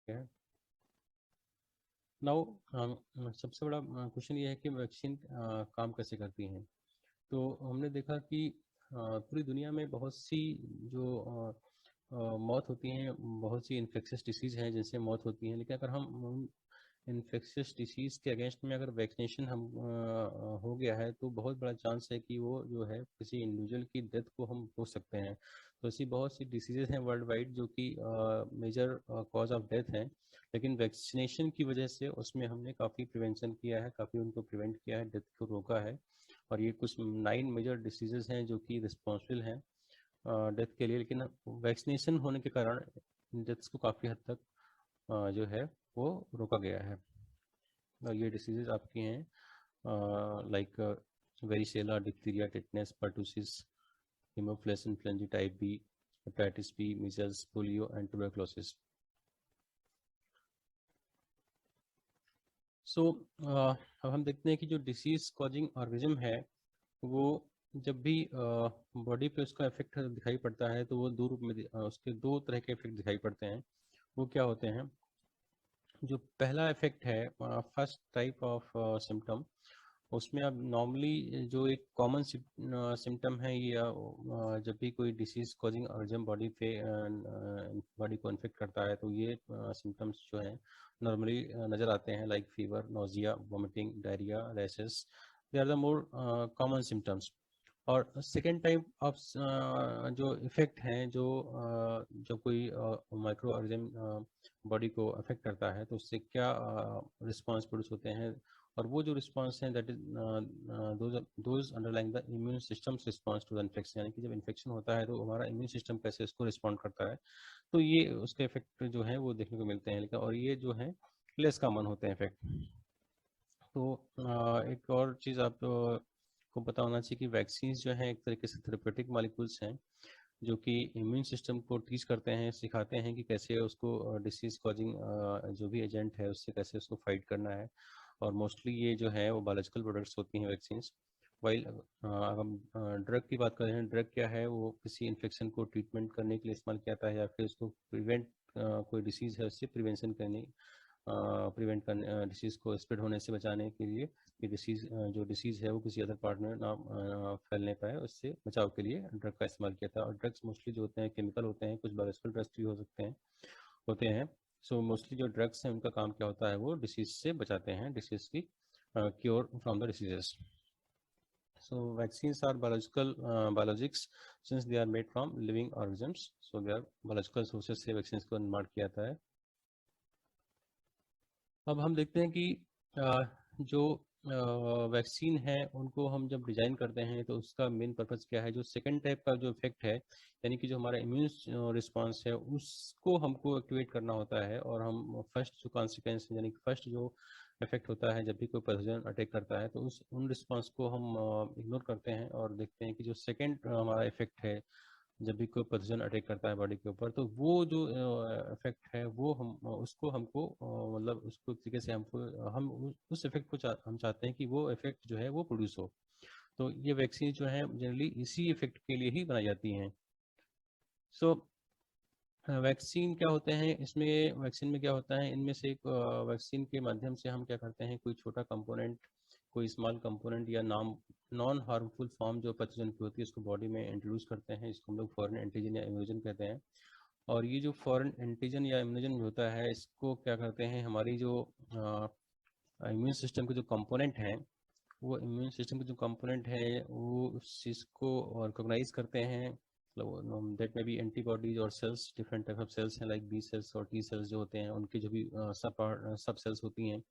है। नाउ सबसे बड़ा क्वेश्चन ये है कि वैक्सीन काम कैसे करती हैं। तो हमने देखा कि पूरी दुनिया में बहुत सी जो मौत होती हैं, बहुत सी इन्फेक्शियस डिसीज़ हैं जिनसे मौत होती है, लेकिन अगर हम इन्फेक्शियस डिसीज़ के अगेंस्ट में अगर वैक्सीनेशन हो गया है तो बहुत बड़ा चांस है कि वो जो है किसी इंडिविजुअल की डेथ को हम रोक सकते हैं। तो ऐसी बहुत सी डिसीज़ेज हैं वर्ल्ड वाइड जो कि मेजर कॉज ऑफ डेथ हैं, लेकिन वैक्सीनेशन की वजह से उसमें हमने काफ़ी प्रिवेंशन किया है, काफ़ी उनको प्रिवेंट किया है, डेथ को रोका है। और ये कुछ 9 मेजर डिसीजेज हैं जो कि रिस्पॉन्सिबल हैं डेथ के लिए, लेकिन वैक्सीनेशन होने के कारण डेथ्स को काफ़ी हद तक जो है वो रोका गया है। और ये डिसीजेज आपकी हैं like varicella, diphtheria, tetanus, pertussis, haemophilus influenza type B, hepatitis B, measles, polio and tuberculosis. So अब हम देखते हैं कि जो डिसीज कॉजिंग ऑर्गेनिज्म है वो जब भी बॉडी पे उसका इफेक्ट दिखाई पड़ता है तो वो दो रूप में उसके दो तरह के इफेक्ट दिखाई पड़ते हैं। वो क्या होते हैं? जो पहला इफेक्ट है, फर्स्ट टाइप ऑफ सिम्टम, उसमें अब नॉर्मली जो एक कॉमन सिम्टम है ये जब भी कोई डिसीज कॉजिंग ऑर्गेनिज्म बॉडी को इन्फेक्ट करता है तो ये सिम्टम्स जो हैं नॉर्मली नज़र आते हैं, like fever, nausea, vomiting, diarrhoea, rashes. They are the more common symptoms. और सेकेंड टाइप ऑफ जो इफ़ेक्ट हैं, जो कोई माइक्रो ऑर्गेनिज्म बॉडी को अफेक्ट करता है तो उससे क्या रिस्पांस प्रोड्यूस होते हैं। और वो जो रिस्पांस हैं that is those underlying the immune system's response to the infection, यानी कि जब इन्फेक्शन होता है तो हमारा इम्यून सिस्टम कैसे उसको रिस्पॉन्ड करता है। तो ये उसके इफेक्ट जो हैं वो देखने को मिलते हैं, लेकिन और ये जो है लेस कॉमन होते हैं इफेक्ट। तो एक और चीज़ आप को पता होना चाहिए कि वैक्सीन जो हैं एक तरीके से थेरेपेटिक मॉलिक्यूल्स हैं जो कि इम्यून सिस्टम को टीच करते हैं, सिखाते हैं कि कैसे उसको डिसीज कॉजिंग जो भी एजेंट है उससे कैसे उसको फाइट करना है। और मोस्टली ये जो है वो बायोलॉजिकल प्रोडक्ट्स होती हैं वैक्सीन्स। वाइल अगर हम ड्रग की बात करें, ड्रग क्या है, वो किसी इन्फेक्शन को ट्रीटमेंट करने के लिए इस्तेमाल किया जाता है या फिर उसको प्रिवेंट कोई डिसीज़ है उससे प्रिवेंट करने, डिसीज़ को स्प्रेड होने से बचाने के लिए कि जो डिसीज़ है वो किसी अदर पार्ट में ना फैलने पाए, उससे बचाव के लिए ड्रग का इस्तेमाल किया था। और ड्रग्स मोस्टली जो होते हैं केमिकल होते हैं, कुछ बायोलॉजिकल ड्रग्स भी हो सकते हैं, होते हैं। सो मोस्टली जो ड्रग्स हैं उनका काम क्या होता है, वो डिसीज़ से बचाते हैं, डिसीज़ की cure from the diseases. So vaccines are biologics since they are made from living organisms. So they are biological sources से vaccines को निर्माण किया जाता है। अब हम देखते हैं कि जो वैक्सीन है उनको हम जब डिज़ाइन करते हैं तो उसका मेन पर्पज़ क्या है। जो सेकंड टाइप का जो इफेक्ट है, यानी कि जो हमारा इम्यून रिस्पांस है उसको हमको एक्टिवेट करना होता है। और हम फर्स्ट जो कॉन्सिक्वेंस यानी कि फर्स्ट जो इफेक्ट होता है जब भी कोई पैथोजन अटैक करता है तो उन रिस्पांस को हम इग्नोर करते हैं और देखते हैं कि जो सेकंड हमारा इफेक्ट है जब भी कोई पैथोजन अटैक करता है बॉडी के ऊपर, तो वो जो इफेक्ट है वो हम उसको हमको मतलब उसको तरीके से हमको हम उस इफेक्ट को हम चाहते हैं कि वो इफेक्ट जो है वो प्रोड्यूस हो। तो ये वैक्सीन जो है जनरली इसी इफेक्ट के लिए ही बनाई जाती हैं। सो वैक्सीन क्या होते हैं, इसमें वैक्सीन में क्या होता है, इनमें से एक वैक्सीन के माध्यम से हम क्या करते हैं, कोई छोटा कंपोनेंट, कोई स्मॉल कंपोनेंट या नॉन हार्मफुल फॉर्म जो पैथोजन की होती है उसको बॉडी में इंट्रोड्यूस करते हैं। इसको हम लोग फॉरेन एंटीजन या इम्यूनोजन कहते हैं। और ये जो फॉरेन एंटीजन या इम्यूनोजन होता है इसको क्या करते हैं, हमारी जो इम्यून सिस्टम के जो कंपोनेंट हैं, वो इम्यून सिस्टम के जो कंपोनेंट है वो उस चीज़ को रिकॉग्नाइज करते हैं। मतलब दैट में भी एंटीबॉडीज और cells, different type of cells हैं, लाइक बी सेल्स और टी सेल्स जो होते हैं, उनके जो भी सब सेल्स होती हैं,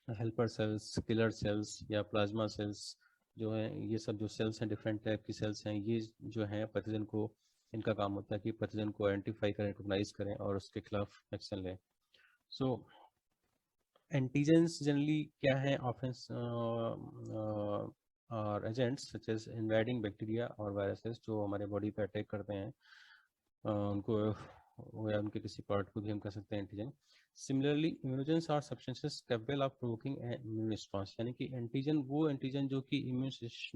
हेल्पर सेल्स, किलर सेल्स या प्लाज्मा सेल्स जो है, ये सब जो सेल्स हैं डिफरेंट टाइप की सेल्स हैं, ये जो है पैथोजन को, इनका काम होता है कि पैथोजन को आइडेंटिफाई करें, रिकॉग्नाइज करें और उसके खिलाफ एक्शन लें। सो एंटीजेंस जनरली क्या है, ऑफेंस और एजेंट्स सच एज इन्वाइडिंग बैक्टीरिया और वायरसेस जो हमारे बॉडी पे अटैक करते हैं, उनको या उनके किसी पार्ट को भी हम कह सकते हैं antigen. Similarly immunogens are substances capable of provoking immune response, यानी कि एंटीजन वो एंटीजन जो कि इम्यून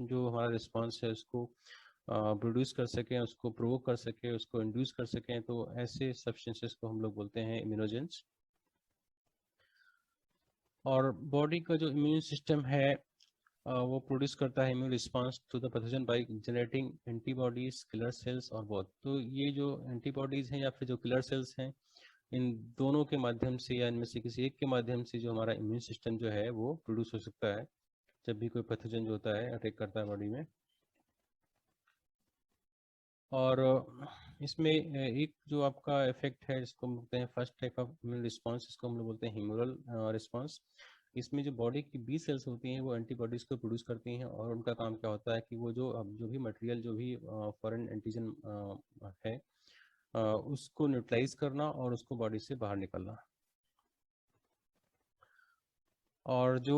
जो हमारा रिस्पांस है उसको प्रोड्यूस कर सकें, उसको प्रोवोक कर सकें, उसको इंड्यूस कर सकें, तो ऐसे सब्सटेंसेस को हम लोग बोलते हैं इम्यूनोजेंस। और बॉडी का जो इम्यून सिस्टम है वो प्रोड्यूस करता है immune response to the pathogen by generating antibodies, killer cells और बोथ। तो ये जो एंटीबॉडीज हैं या फिर जो किलर सेल्स हैं, इन दोनों के माध्यम से या इनमें से किसी एक के माध्यम से जो हमारा इम्यून सिस्टम जो है वो प्रोड्यूस हो सकता है जब भी कोई पैथोजन जो होता है अटैक करता है बॉडी में। और इसमें एक जो आपका इफेक्ट है जिसको हम बोलते हैं first type of immune response, इसको हम लोग बोलते हैं ह्यूमरल रिस्पांस। इसमें जो बॉडी की बी सेल्स होती हैं वो एंटीबॉडीज़ को प्रोड्यूस करती हैं, और उनका काम क्या होता है कि वो जो भी मटेरियल, जो भी फॉरेन एंटीजन है उसको न्यूट्रलाइज करना और उसको बॉडी से बाहर निकालना। और जो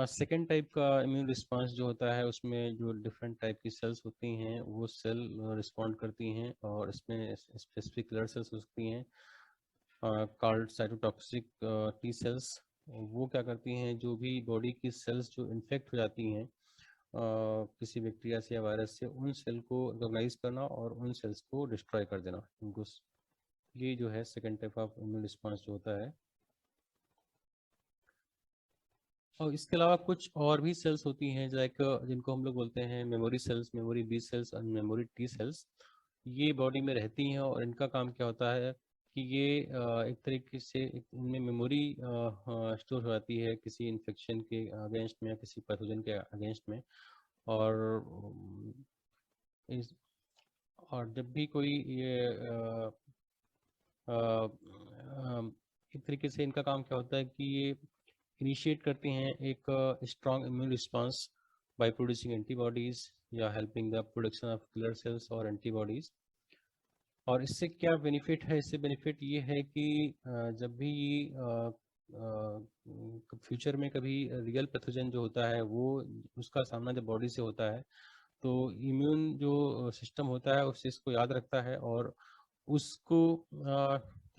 सेकेंड टाइप का इम्यून रिस्पांस जो होता है उसमें जो डिफरेंट टाइप की सेल्स होती हैं वो सेल रिस्पॉन्ड करती हैं, और इसमें स्पेसिफिक कलर सेल्स हो सकती हैं कॉल्ड साइटोटॉक्सिक टी सेल्स। वो क्या करती हैं, जो भी बॉडी की सेल्स जो इन्फेक्ट हो जाती हैं किसी बैक्टीरिया से या वायरस से, उन सेल को रिकॉग्नाइज करना और उन सेल्स को डिस्ट्रॉय कर देना उनको। ये जो है second type of immune response जो होता है। और इसके अलावा कुछ और भी सेल्स होती हैं लाइक जिनको हम लोग बोलते हैं memory cells, memory B cells और मेमोरी टी सेल्स। ये बॉडी में रहती हैं और इनका काम क्या होता है कि ये एक तरीके से इनमें मेमोरी स्टोर हो जाती है किसी इन्फेक्शन के अगेंस्ट में या किसी पैथोजन के अगेंस्ट में। और इस और जब भी कोई ये एक तरीके से इनका काम क्या होता है कि ये इनिशिएट करती हैं एक strong immune response by producing antibodies या helping the production of killer cells और एंटीबॉडीज। और इससे क्या बेनिफिट है, इससे बेनिफिट ये है कि जब भी फ्यूचर में कभी रियल पैथोजन जो होता है वो उसका सामना जब बॉडी से होता है, तो इम्यून जो सिस्टम होता है उससे इसको याद रखता है और उसको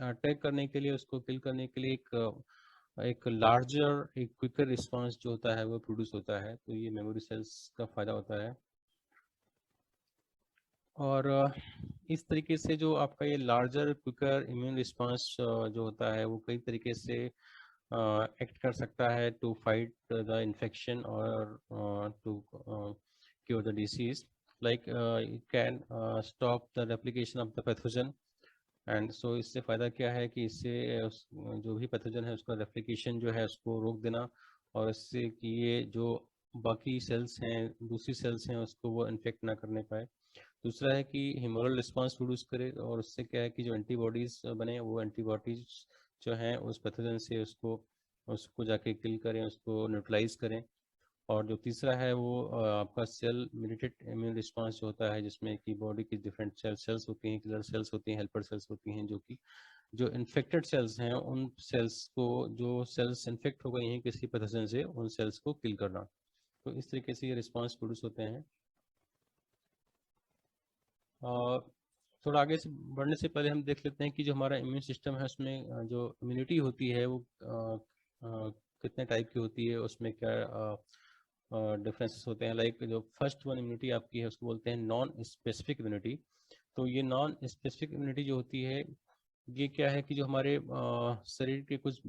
अटैक करने के लिए, उसको किल करने के लिए एक लार्जर, एक क्विकर रिस्पांस जो होता है वो प्रोड्यूस होता है। तो ये मेमोरी सेल्स का फायदा होता है। और इस तरीके से जो आपका ये लार्जर क्विकर इम्यून रिस्पांस जो होता है वो कई तरीके से एक्ट कर सकता है टू फाइट द इन्फेक्शन और to cure the disease. Like it can stop the replication of the pathogen. And so इससे फ़ायदा क्या है कि इससे जो भी पैथोजन है उसका रेप्लिकेशन जो है उसको रोक देना, और इससे कि ये जो बाकी सेल्स हैं, दूसरी सेल्स हैं, उसको वो इन्फेक्ट ना करने पाए। दूसरा है कि ह्यूमरल रिस्पांस प्रोड्यूस करे, और उससे क्या है कि जो एंटीबॉडीज़ बने वो एंटीबॉडीज जो हैं उस पैथोजन से उसको उसको जाके किल करें, उसको न्यूट्रलाइज करें। और जो तीसरा है वो आपका सेल मेडिटेड इम्यून रिस्पांस जो होता है, जिसमें कि बॉडी की डिफरेंट सेल्स होती हैं, किलर सेल्स होती हैं, हेल्पर सेल्स होती हैं, जो कि जो इन्फेक्टेड सेल्स हैं उन सेल्स को, जो सेल्स इन्फेक्ट हो गई हैं किसी पैथोजन से, उन सेल्स को किल करना। तो इस तरीके से ये रिस्पांस प्रोड्यूस होते हैं। और थोड़ा आगे से बढ़ने से पहले हम देख लेते हैं कि जो हमारा इम्यून सिस्टम है उसमें जो इम्यूनिटी होती है वो कितने टाइप की होती है, उसमें क्या डिफरेंसेस होते हैं। लाइक जो फर्स्ट वन इम्यूनिटी आपकी है उसको बोलते हैं नॉन स्पेसिफिक इम्यूनिटी। तो ये नॉन स्पेसिफिक इम्यूनिटी जो होती है ये क्या है कि जो हमारे शरीर के कुछ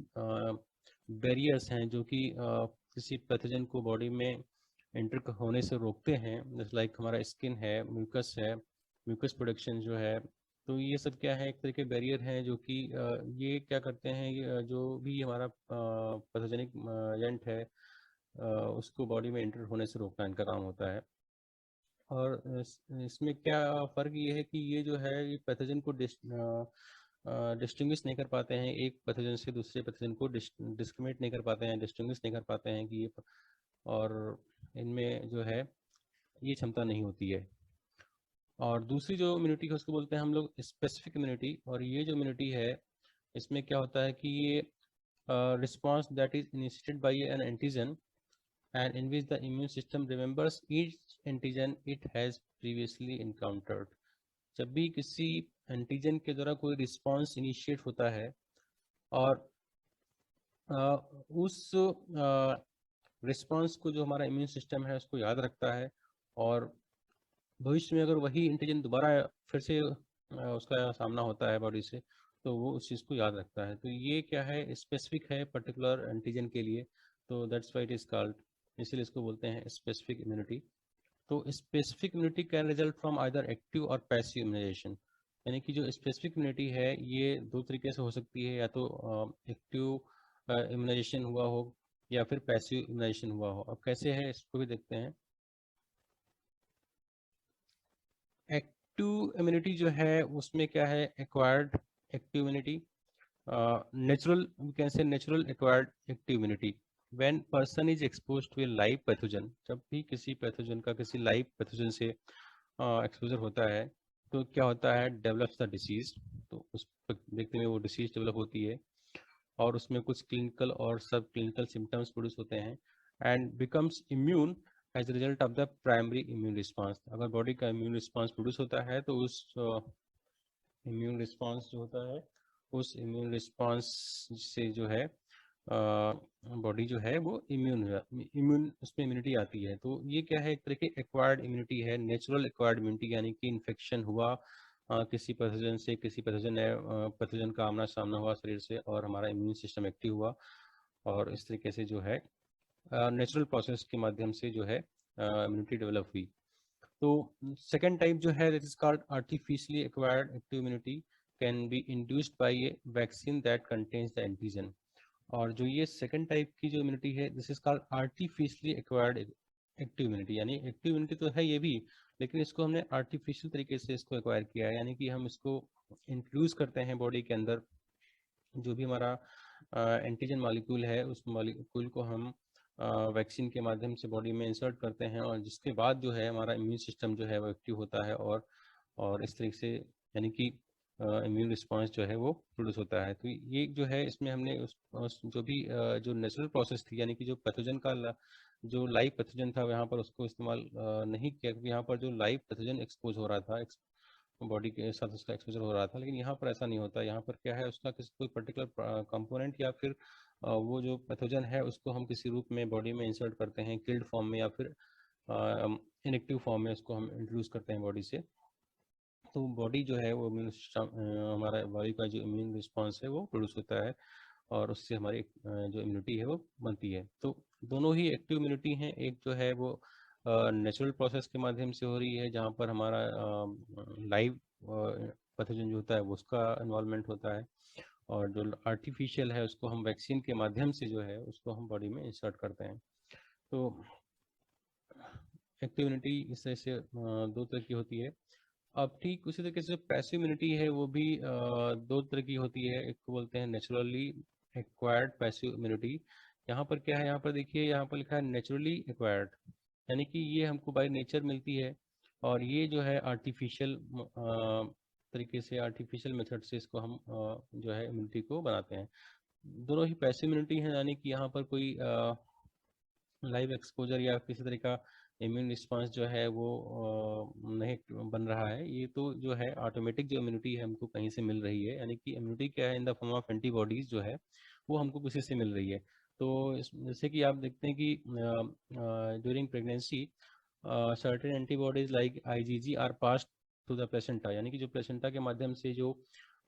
बैरियर्स हैं जो कि किसी पैथोजन को बॉडी में एंटर होने से रोकते हैं, जैसे लाइक हमारा स्किन है, म्यूकस प्रोडक्शन जो है। तो ये सब क्या है, एक तरह के बैरियर हैं जो कि ये क्या करते हैं, जो भी हमारा पैथोजेनिक एजेंट है उसको बॉडी में एंटर होने से रोकना इनका काम होता है। और इसमें क्या फ़र्क ये है कि ये जो है ये पैथोजन को डिस्टिंग्विश नहीं कर पाते हैं, एक पैथोजन से दूसरे पैथोजन को डिस्क्रिमिनेट नहीं कर पाते हैं, डिस्टिंग्विश नहीं कर पाते हैं कि ये, और इनमें जो है ये क्षमता नहीं होती है। और दूसरी जो इम्यूनिटी है उसको बोलते हैं हम लोग स्पेसिफिक इम्यूनिटी। और ये जो इम्यूनिटी है इसमें क्या होता है कि ये response that is initiated by N antigen and in which the immune system remembers each antigen it has previously encountered। जब भी किसी एंटीजन के द्वारा कोई रिस्पांस इनिशिएट होता है और उस रिस्पांस को जो हमारा इम्यून सिस्टम है उसको याद रखता है, और भविष्य में अगर वही एंटीजन दोबारा फिर से उसका सामना होता है बॉडी से, तो वो उस चीज़ को याद रखता है। तो ये क्या है, स्पेसिफिक है पर्टिकुलर एंटीजन के लिए, तो that's why it is called, इसलिए इसको बोलते हैं स्पेसिफिक इम्यूनिटी। तो specific immunity can result from either active और पैसिव इम्यूनाइजेशन, यानी कि जो स्पेसिफिक इम्यूनिटी है ये दो तरीके से हो सकती है, या तो एक्टिव इम्यूनाइजेशन हुआ हो या फिर पैसिव इम्यूनाइजेशन हुआ हो। अब कैसे है इसको भी देखते हैं। एक्टिव इम्यूनिटी जो है उसमें क्या है, acquired active immunity, natural, we can say natural acquired active immunity. When person is expose to a live pathogen, जब भी किसी पैथोजन का किसी लाइव पैथोजन से एक्सपोजर होता है तो क्या होता है, डेवलप्स द डिसीज। तो उस व्यक्ति में वो डिसीज डेवलप होती है और उसमें कुछ क्लिनिकल और सब क्लिनिकल सिम्टम्स प्रोड्यूस होते हैं, and becomes immune as result of the primary immune response. अगर बॉडी का इम्यून रिस्पांस प्रोड्यूस होता है तो उस इम्यून रिस्पांस जो होता है, उस इम्यून रिस्पांस से जो है बॉडी जो है वो इम्यून उसमें इम्यूनिटी आती है। तो ये क्या है, एक तरह की एक्वायर्ड इम्यूनिटी है, नेचुरल एक्वायर्ड इम्यूनिटी, यानी कि इन्फेक्शन हुआ किसी पैथोजन से, किसी पैथोजन है पैथोजन का आमना सामना हुआ शरीर से और हमारा इम्यून सिस्टम एक्टिव हुआ, और इस तरीके से जो है नेचुरल प्रोसेस के माध्यम से जो है इम्यूनिटी डेवलप हुई। तो सेकेंड टाइप जो है, that is called artificially acquired active immunity, can be induced by A vaccine that contains the antigen. और जो ये सेकंड टाइप की जो इम्यूनिटी है, this is called artificially acquired active immunity, यानी एक्टिव इम्यूनिटी तो है ये भी, लेकिन इसको हमने आर्टिफिशियल तरीके से इसको एक्वायर किया है, यानी कि हम इसको इंट्रोड्यूस करते हैं बॉडी के अंदर। जो भी हमारा एंटीजन मॉलिक्यूल है उस मॉलिक्यूल को हम वैक्सीन के माध्यम से बॉडी में इंसर्ट करते हैं, और जिसके बाद जो है हमारा इम्यून सिस्टम जो है वो एक्टिव होता है, और इस तरीके से यानी कि इम्यून रिस्पांस जो है वो प्रोड्यूस होता है। तो ये जो है इसमें हमने उस जो भी जो नेचुरल प्रोसेस थी, यानी कि जो पैथोजन का जो लाइव पैथोजन था वहाँ पर उसको इस्तेमाल नहीं किया, क्योंकि यहाँ पर जो लाइव पैथोजन एक्सपोज हो रहा था, बॉडी के साथ उसका एक्सपोजर हो रहा था। लेकिन यहाँ पर ऐसा नहीं होता, यहाँ पर क्या है, उसका किसी कोई पर्टिकुलर कंपोनेंट या फिर वो जो पैथोजन है उसको हम किसी रूप में बॉडी में इंसर्ट करते हैं, किल्ड फॉर्म में या फिर इनएक्टिव फॉर्म में उसको हम इंट्रोड्यूस करते हैं बॉडी से। तो बॉडी जो है वो इम्यून सिस्टम, हमारा बॉडी का जो इम्यून रिस्पॉन्स है वो प्रोड्यूस होता है, और उससे हमारी जो इम्यूनिटी है वो बनती है। तो दोनों ही एक्टिव इम्यूनिटी हैं, एक जो है वो नेचुरल प्रोसेस के माध्यम से हो रही है जहाँ पर हमारा लाइव पैथोजन जो होता है वो उसका इन्वॉल्वमेंट होता है, और जो आर्टिफिशियल है उसको हम वैक्सीन के माध्यम से जो है उसको हम बॉडी में इंसर्ट करते हैं। तो एक्टिव इम्यूनिटी इस तरह से दो तरह की होती है। अब ठीक उसी तरीके से पैसिव इम्यूनिटी है वो भी दो तरह की होती है। एक को बोलते हैं नेचुरली एक्वायर्ड पैसिव इम्यूनिटी। यहाँ पर क्या है, यहाँ पर देखिए, यहाँ पर लिखा है नेचुरली एक्वायर्ड, यानी कि ये हमको बाय नेचर मिलती है, और ये जो है आर्टिफिशियल तरीके से, आर्टिफिशियल मेथड से इसको हम जो है इम्यूनिटी को बनाते हैं। दोनों ही पैसिव इम्यूनिटी हैं, यानी कि यहाँ पर कोई लाइव एक्सपोजर या किसी तरह का इम्यून रिस्पांस जो है वो नहीं बन रहा है। ये तो जो है ऑटोमेटिक जो इम्यूनिटी है हमको कहीं से मिल रही है, यानी कि इम्यूनिटी क्या है, in the form of antibodies जो है वो हमको किसी से मिल रही है। तो जैसे कि आप देखते हैं कि during pregnancy certain antibodies like IgG are pass to the placenta, यानी कि जो प्लेसेंटा के माध्यम से जो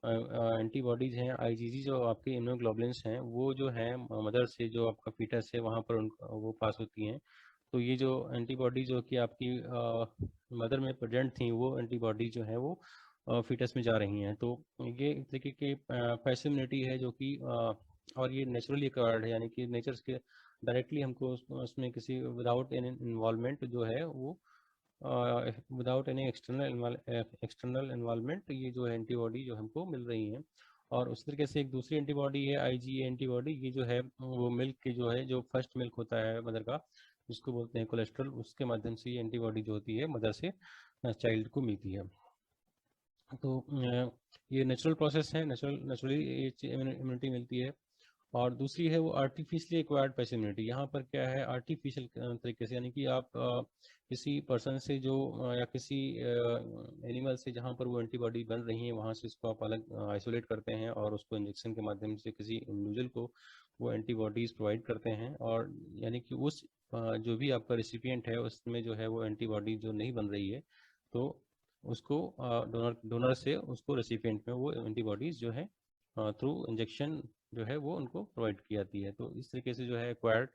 एंटीबॉडीज हैं, आईजीजी जो आपके इम्यूनोग्लोबुलिन्स हैं, वो जो है मदर से जो आपका फीटस है वहाँ पर वो पास होती हैं। तो ये जो एंटीबॉडी जो कि आपकी मदर में प्रेजेंट थी, वो एंटीबॉडी जो है वो फीटस में जा रही हैं। तो ये एक तरीके की पैसिव इम्यूनिटी है जो कि और ये नेचुरली एक्वायर्ड है, यानी कि नेचर के डायरेक्टली हमको उसमें किसी विदाउट एनी इन्वॉल्वमेंट जो है वो विदाउट एनी एक्सटर्नल इन्वॉल्वमेंट ये जो है एंटीबॉडी जो हमको मिल रही हैं। और उस तरीके से एक दूसरी एंटीबॉडी है आईजीए एंटीबॉडी, ये जो है वो मिल्क की जो है, जो फर्स्ट मिल्क होता है मदर का, जिसको बोलते हैं कोलेस्ट्रॉल, उसके माध्यम से ये एंटीबॉडी जो होती है मदर से चाइल्ड को मिलती है। तो ये नेचुरल प्रोसेस है, नेचुरली ये इम्यूनिटी मिलती है। और दूसरी है वो आर्टिफिशियली एक्वायर्ड पैसिव इम्यूनिटी। यहाँ पर क्या है, आर्टिफिशियल तरीके से, यानी कि आप किसी पर्सन से जो या किसी एनिमल से जहाँ पर वो एंटीबॉडी बन रही है वहाँ से इसको आप अलग आइसोलेट करते हैं, और उसको इंजेक्शन के माध्यम से किसी इंडिविजुअल को वो एंटीबॉडीज प्रोवाइड करते हैं, और यानी कि उस जो भी आपका रेसिपिएंट है उसमें जो है वो एंटीबॉडी जो नहीं बन रही है, तो उसको डोनर से उसको रेसिपिएंट में वो एंटीबॉडीज जो है थ्रू इंजेक्शन जो है वो उनको प्रोवाइड की जाती है। तो इस तरीके से जो है एक्वायर्ड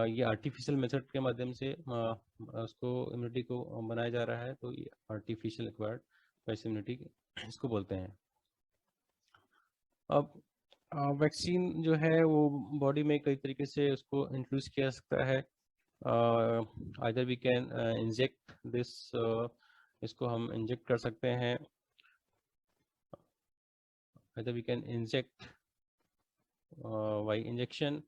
ये आर्टिफिशियल मेथड के माध्यम से उसको इम्यूनिटी को बनाया जा रहा है। तो ये आर्टिफिशियल एक्वायर्ड पैसिव इम्यूनिटी इसको बोलते हैं। अब वैक्सीन जो है वो बॉडी में कई तरीके से उसको इंट्रोड्यूस किया जा सकता है। Either we can inject this, इसको हम इंजेक्ट कर सकते हैं। Either we can inject by injection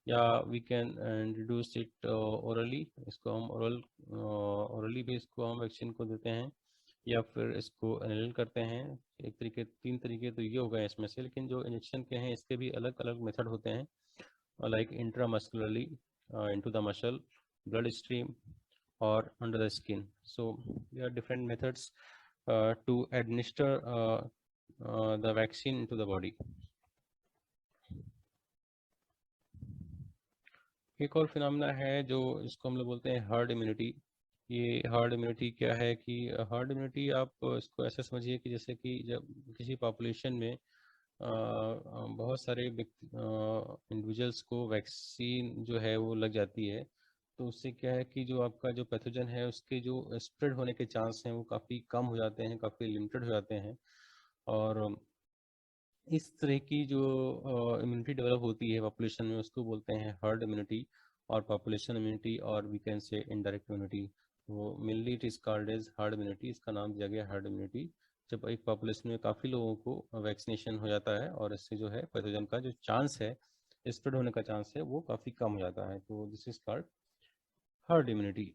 या we can introduce it orally, इसको हम ओरली भी इसको हम वैक्सीन को देते हैं या फिर इसको इनहेल करते हैं। एक तरीके, तीन तरीके तो ये हो गए इसमें से, लेकिन जो इंजेक्शन के हैं इसके भी अलग अलग मेथड होते हैं, like intramuscularly into the muscle, blood stream और under the skin. So there are different methods to administer the vaccine into the body. एक और फिनोमेना है जो इसको हम लोग बोलते हैं हर्ड इम्यूनिटी। ये हर्ड इम्यूनिटी क्या है कि हर्ड इम्यूनिटी आप इसको ऐसे समझिए कि जैसे कि जब किसी पॉपुलेशन में बहुत सारे इंडिविजुअल्स को वैक्सीन जो है वो लग जाती है, तो उससे क्या है कि जो आपका जो पैथोजन है उसके जो स्प्रेड होने के चांस हैं वो काफ़ी कम हो जाते हैं, काफ़ी लिमिटेड हो जाते हैं। और इस तरह की जो इम्यूनिटी डेवलप होती है पॉपुलेशन में उसको बोलते हैं हर्ड इम्यूनिटी और पॉपुलेशन इम्यूनिटी, और we can say indirect immunity. वो mainly it is called as herd immunity, इसका नाम दिया गया हर्ड इम्यूनिटी जब एक पॉपुलेशन में काफ़ी लोगों को वैक्सीनेशन हो जाता है और इससे जो है पैथोजन का जो चांस है, स्प्रेड होने का चांस है, वो काफ़ी कम हो जाता है। तो this is called herd immunity.